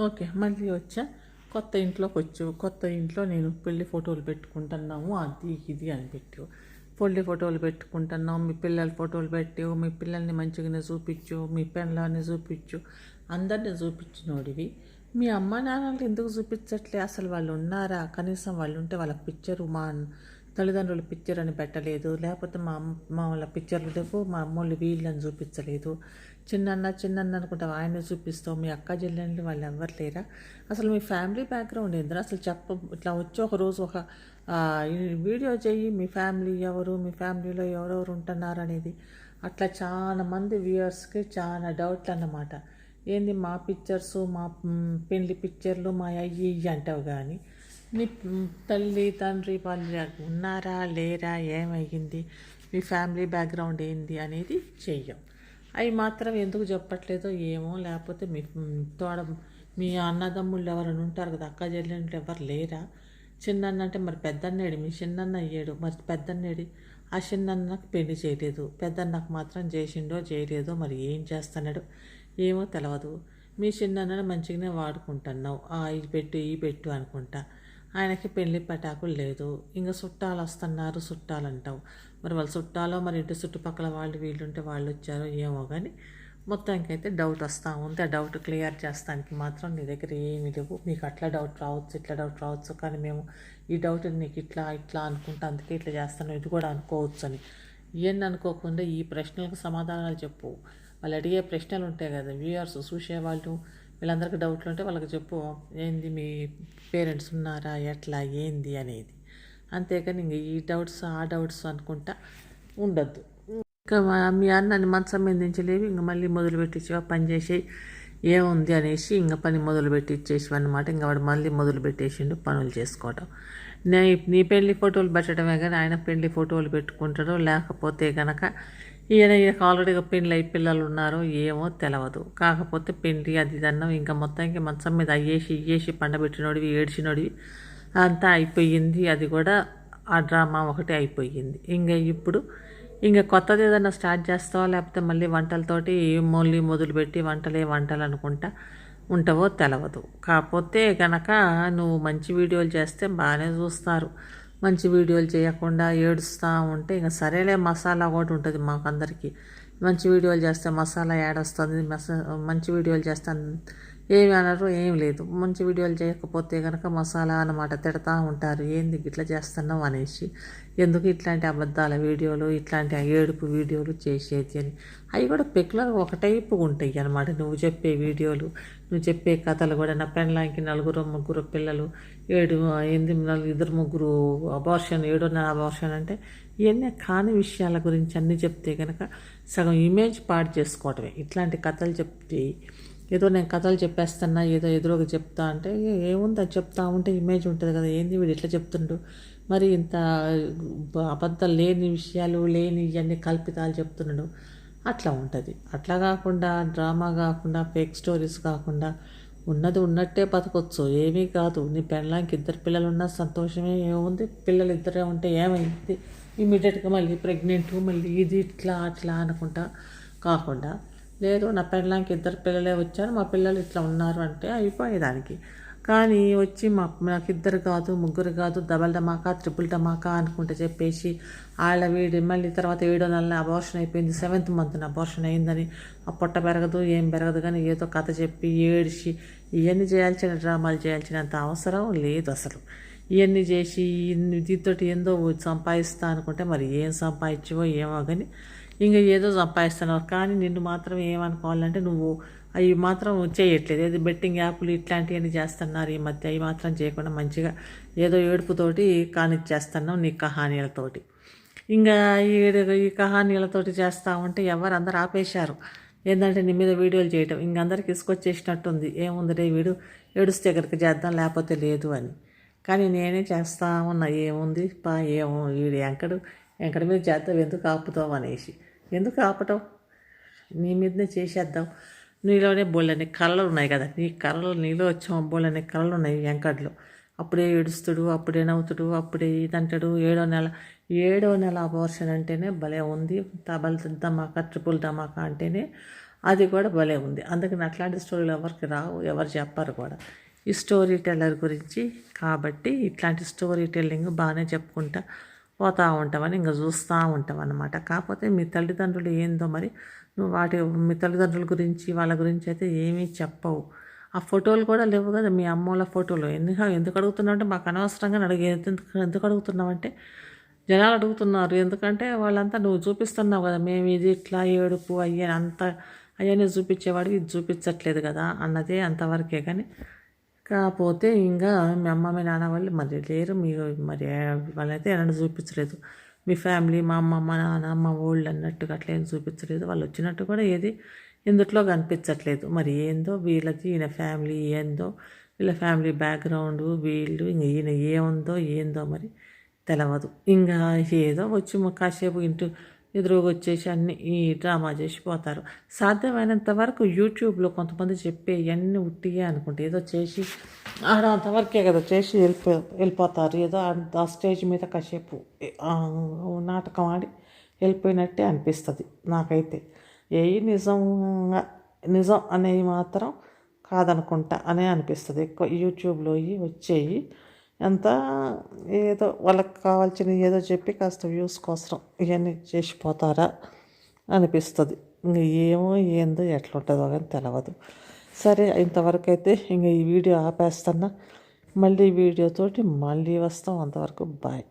Okay, మళ్ళీ వచ్చా. కొత్త ఇంట్లోకి వచ్చు. కొత్త ఇంట్లో నేను పెళ్లి ఫోటోలు పెట్టుకుంటున్నాము, అది ఇది అని పెట్టావు. పెళ్లి ఫోటోలు పెట్టుకుంటున్నావు, మీ పిల్లల ఫోటోలు పెట్టావు, మీ పిల్లల్ని మంచిగానే చూపించు, మీ పెళ్ళాన్ని చూపించు, అందరిని చూపించినోడివి. మీ అమ్మ నాన్నలు ఎందుకు చూపించట్లే? అసలు వాళ్ళు ఉన్నారా? కనీసం వాళ్ళు ఉంటే వాళ్ళ పిక్చరు మా తల్లిదండ్రుల పిక్చర్ అని పెట్టలేదు, లేకపోతే మా వాళ్ళ పిక్చర్లు లేవు, మా అమ్మోళ్ళు వీళ్ళని చూపించలేదు. చిన్న అనుకుంటావు, ఆయన్ని చూపిస్తావు. మీ అక్క చెల్లెళ్ళు వాళ్ళు ఎవ్వరు లేరా? అసలు మీ ఫ్యామిలీ బ్యాక్గ్రౌండ్ ఏంద్రా? అసలు ఇట్లా వచ్చి ఒకరోజు ఒక వీడియో చెయ్యి, మీ ఫ్యామిలీ ఎవరు, మీ ఫ్యామిలీలో ఎవరెవరు ఉంటున్నారు అనేది. అట్లా చాలా మంది వ్యూయర్స్కి చాలా డౌట్లు అన్నమాట. ఏంది మా పిక్చర్స్, మా పెళ్లి పిక్చర్లు, మా అయ్యి ఇయ్యి అంటావు, కానీ నీ తల్లి తండ్రి వాళ్ళు ఉన్నారా లేరా, ఏమయ్యింది, మీ ఫ్యామిలీ బ్యాక్గ్రౌండ్ ఏంది అనేది చెయ్యం. అవి మాత్రం ఎందుకు చెప్పట్లేదో ఏమో. లేకపోతే మీ అన్నదమ్ముళ్ళు ఎవరైనా ఉంటారు కదా, అక్క చెల్లెళ్ళు ఎవరు లేరా? చిన్నన్న అంటే మరి పెద్దన్నేడు, మీ చిన్నన్న అయ్యాడు, మరి పెద్దన్నేడి? ఆ చిన్నన్నకు పెళ్లి చేయలేదు, పెద్దన్నకు మాత్రం చేసిండో చేయలేదో, మరి ఏం చేస్తున్నాడు ఏమో తెలియదు. మీ చిన్నన్నను మంచిగానే వాడుకుంటున్నావు, ఇది పెట్టు ఈ పెట్టు అనుకుంటా. ఆయనకి పెళ్లి పటాకులు లేదు. ఇంకా చుట్టాలు వస్తున్నారు, చుట్టాలు అంటావు. మరి వాళ్ళ చుట్టాలో మరి ఇంటి చుట్టుపక్కల వాళ్ళు వీళ్ళుంటే వాళ్ళు వచ్చారో ఏమో, కానీ మొత్తానికి అయితే డౌట్ వస్తూ ఉంది. ఆ డౌట్ క్లియర్ చేస్తానికి మాత్రం నీ దగ్గర ఏమీ లేవు. మీకు అట్లా డౌట్ రావచ్చు, ఇట్లా డౌట్ రావచ్చు, కానీ మేము ఈ డౌట్ నీకు ఇట్లా ఇట్లా అనుకుంటా, అందుకే ఇట్లా చేస్తాను, ఇది కూడా అనుకోవచ్చు అని. ఇవన్నీ అనుకోకుండా ఈ ప్రశ్నలకు సమాధానాలు చెప్పు. వాళ్ళు అడిగే ప్రశ్నలు ఉంటాయి కదా, వ్యూయర్స్ చూసేవాళ్ళు, వీళ్ళందరికీ డౌట్లు ఉంటే వాళ్ళకి చెప్పు, ఏంది మీ పేరెంట్స్ ఉన్నారా, ఎట్లా ఏంది అనేది. అంతేకాని ఇంక ఈ డౌట్స్ ఆ డౌట్స్ అనుకుంటా ఉండొద్దు. ఇంకా మీ అన్నని మంచం మీద నుంచి లేవి ఇంక మళ్ళీ మొదలు పెట్టించేవా పని చేసి ఏముంది అనేసి ఇంకా పని మొదలు పెట్టి ఇచ్చేసివా అనమాట. ఇంకా వాడు మళ్ళీ మొదలు పెట్టేసిండు పనులు చేసుకోవటం. నీ పెళ్లి ఫోటోలు పెట్టడమే కానీ ఆయన పెళ్లి ఫోటోలు పెట్టుకుంటాడో, లేకపోతే కనుక ఈయనకి ఆల్రెడీగా పెళ్ళి అయి పిల్లలు ఉన్నారో ఏమో తెలియదు. కాకపోతే పెళ్ళి అది అన్నం ఇంకా మొత్తానికి మంచం మీద ఇయ్యేసి పండబెట్టినోడివి, ఏడ్చినోడివి అంతా అయిపోయింది. అది కూడా ఆ డ్రామా ఒకటి అయిపోయింది. ఇంకా కొత్తది ఏదైనా స్టార్ట్ చేస్తావా, లేకపోతే మళ్ళీ వంటలతోటి మళ్ళీ మొదలుపెట్టి వంటలు అనుకుంటా ఉంటావో తెలియదు. కాకపోతే కనుక నువ్వు మంచి వీడియోలు చేస్తే బాగానే చూస్తారు. మంచి వీడియోలు చేయకుండా ఏడుస్తూ ఉంటే ఇంకా సరేలే, మసాలా కూడా ఉంటుంది మాకు అందరికీ. మంచి వీడియోలు చేస్తే మసాలా ఏడొస్తుంది, మంచి వీడియోలు చేస్తే ఏమి అనరు, ఏం లేదు. మంచి వీడియోలు చేయకపోతే కనుక మసాలా అన్నమాట తిడతా ఉంటారు, ఏంది ఇట్లా చేస్తున్నావు అనేసి. ఎందుకు ఇట్లాంటి అబద్ధాల వీడియోలు, ఇట్లాంటి ఏడుపు వీడియోలు చేసేది అని. అవి కూడా పెక్యులర్ ఒక టైపు ఉంటాయి అనమాట. నువ్వు చెప్పే వీడియోలు, నువ్వు చెప్పే కథలు కూడా. నా పెళ్ళాంకి 4 పిల్లలు, 2 అబార్షన్, 7 అబార్షన్ అంటే ఇవన్నీ కాని విషయాల గురించి అన్నీ చెప్తే కనుక సగం ఇమేజ్ పాడు చేసుకోవటమే. ఇట్లాంటి కథలు చెప్తే ఏదో నేను కథలు చెప్పేస్తున్నా, ఏదో ఎదురుగా చెప్తా అంటే ఏముంది, అది చెప్తా ఉంటే ఇమేజ్ ఉంటుంది కదా, ఏంది వీడు ఇట్లా చెప్తుండు, మరి ఇంత అబద్ధాలు లేని విషయాలు లేని ఇవన్నీ కల్పితాలు చెప్తున్నాడు, అట్లా ఉంటుంది. అట్లా కాకుండా డ్రామా కాకుండా ఫేక్ స్టోరీస్ కాకుండా ఉన్నది ఉన్నట్టే బతకొచ్చు, ఏమీ కాదు. నీ పెళ్ళానికి 2 పిల్లలు ఉన్నా సంతోషమే, ఏముంది, పిల్లలు 2 ఉంటే ఏమైంది, ఇమీడియట్గా మళ్ళీ ప్రెగ్నెంట్, మళ్ళీ ఇది ఇట్లా అట్లా అనుకుంటా కాకుండా, లేదు నా పెళ్ళానికి 2 పిల్లలే వచ్చారు, మా పిల్లలు ఇట్లా ఉన్నారు అంటే అయిపోయేదానికి. కానీ వచ్చి నాకు 2 కాదు 3 కాదు, డబల్ ధమాకా, ట్రిపుల్ ధమాకా అనుకుంటే చెప్పేసి వీడి మళ్ళీ తర్వాత 7వ నెలల అబార్షన్ అయిపోయింది, 7th మంత్న అబార్షన్ అయిందని, ఆ పొట్ట పెరగదు ఏం పెరగదు కానీ ఏదో కథ చెప్పి ఏడిచి ఇవన్నీ చేయాల్సిన డ్రామాలు చేయాల్సినంత అవసరం లేదు అసలు. ఇవన్నీ చేసి దీంతో ఏందో సంపాదిస్తా అనుకుంటే మరి ఏం సంపాదించవో ఏమో కానీ ఇంకా ఏదో సంపాదిస్తున్నావు. కానీ నిన్ను మాత్రం ఏమనుకోవాలంటే నువ్వు అవి మాత్రం చేయట్లేదు. ఏది బెట్టింగ్ యాప్లు ఇట్లాంటివన్నీ చేస్తున్నారు ఈ మధ్య. అవి మాత్రం చేయకుండా మంచిగా ఏదో ఏడుపుతోటి కానిచ్చేస్తున్నావు నీ కహానీలతోటి. ఇంకా ఈ కహానీలతోటి చేస్తూ ఉంటే అందరు ఆపేశారు. ఏంటంటే నీ మీద వీడియోలు చేయటం ఇంక అందరికి ఇసుకొచ్చేసినట్టుంది. ఏముందిరే వీడు ఏడుస్తే ఎక్కడికి చేద్దాం, లేకపోతే లేదు అని. కానీ నేనే చేస్తా ఉన్నా, ఏముంది ఏమో వీడు ఎంకడి మీద చేద్దాం, ఎందుకు ఆపుతావు అనేసి. ఎందుకు ఆపటం, నీ మీదనే చేసేద్దాం. నీలోనే బోళ్ళని కళలు ఉన్నాయి కదా, నీలో వచ్చాం బోళ్ళని కళలు ఉన్నాయి వెంకట్లో. అప్పుడే ఏడుస్తుడు, అప్పుడే నవ్వుతుడు, అప్పుడే ఇదంటాడు. 7వ నెల అబార్షన్ అంటేనే భలే ఉంది. ధమాకా, ట్రిపుల్ ధమాకా అంటేనే అది కూడా భలే ఉంది. అందుకని అట్లాంటి స్టోరీలు ఎవరికి రావు, ఎవరు చెప్పరు కూడా ఈ స్టోరీ టెల్లర్ గురించి. కాబట్టి ఇట్లాంటి స్టోరీ టెల్లింగ్ బాగానే చెప్పుకుంటా పోతూ ఉంటామని ఇంకా చూస్తూ ఉంటాం అన్నమాట. కాకపోతే మీ తల్లిదండ్రులు ఏందో మరి నువ్వు మీ తల్లిదండ్రుల గురించి వాళ్ళ గురించి అయితే ఏమీ చెప్పవు. ఆ ఫోటోలు కూడా లేవు కదా మీ అమ్మోళ్ళ ఫోటోలు. ఎందుకు అడుగుతున్నావు అంటే మాకు అనవసరంగా ఎందుకు అడుగుతున్నావంటే జనాలు అడుగుతున్నారు. ఎందుకంటే వాళ్ళంతా నువ్వు చూపిస్తున్నావు కదా, మేము ఇది ఇట్లా ఏడుపు అయ్యని అంతా అవన్నీ చూపించేవాడివి, ఇది చూపించట్లేదు కదా అన్నదే అంతవరకే. కానీ కాకపోతే ఇంకా మీ అమ్మ మీ నాన్న వాళ్ళు మరి లేరు, మీరు మరి వాళ్ళైతే ఏమన్నా చూపించలేదు. మీ ఫ్యామిలీ మా అమ్మ మా నాన్న మా వాళ్ళు అన్నట్టుగా అట్లా ఏం చూపించలేదు. వాళ్ళు వచ్చినట్టు కూడా ఏది ఎందుట్లో కనిపించట్లేదు. మరి ఏందో వీళ్ళది ఈయన ఫ్యామిలీ ఏందో, వీళ్ళ ఫ్యామిలీ బ్యాక్గ్రౌండ్ వీళ్ళు ఇంక ఈయన ఏముందో ఏందో మరి తెలవదు. ఇంకా ఏదో వచ్చి కాసేపు ఎదురుగా వచ్చేసి అన్ని ఈ డ్రామా చేసి పోతారు. సాధ్యమైనంత వరకు యూట్యూబ్లో కొంతమంది చెప్పే ఇవన్నీ ఉట్టిగా అనుకుంటే ఏదో చేసి అంతవరకే కదా చేసి వెళ్ళిపోతారు. ఏదో ఆ స్టేజ్ మీద కాసేపు నాటకం ఆడి వెళ్ళిపోయినట్టే అనిపిస్తుంది నాకైతే. నిజం అనేవి మాత్రం కాదనుకుంటా అనే అనిపిస్తుంది. ఎక్కువ యూట్యూబ్లో వచ్చేవి అంతా ఏదో వాళ్ళకి కావాల్సిన ఏదో చెప్పి కాస్త వ్యూస్ కోసం ఇవన్నీ చేసిపోతారా అనిపిస్తుంది. ఇంక ఏమో ఏందో ఎట్లుంటుందో కానీ తెలియదు. సరే ఇంతవరకు అయితే ఇంక ఈ వీడియో ఆపేస్తున్నా. మళ్ళీ వీడియోతోటి మళ్ళీ వస్తాం. అంతవరకు బాయ్.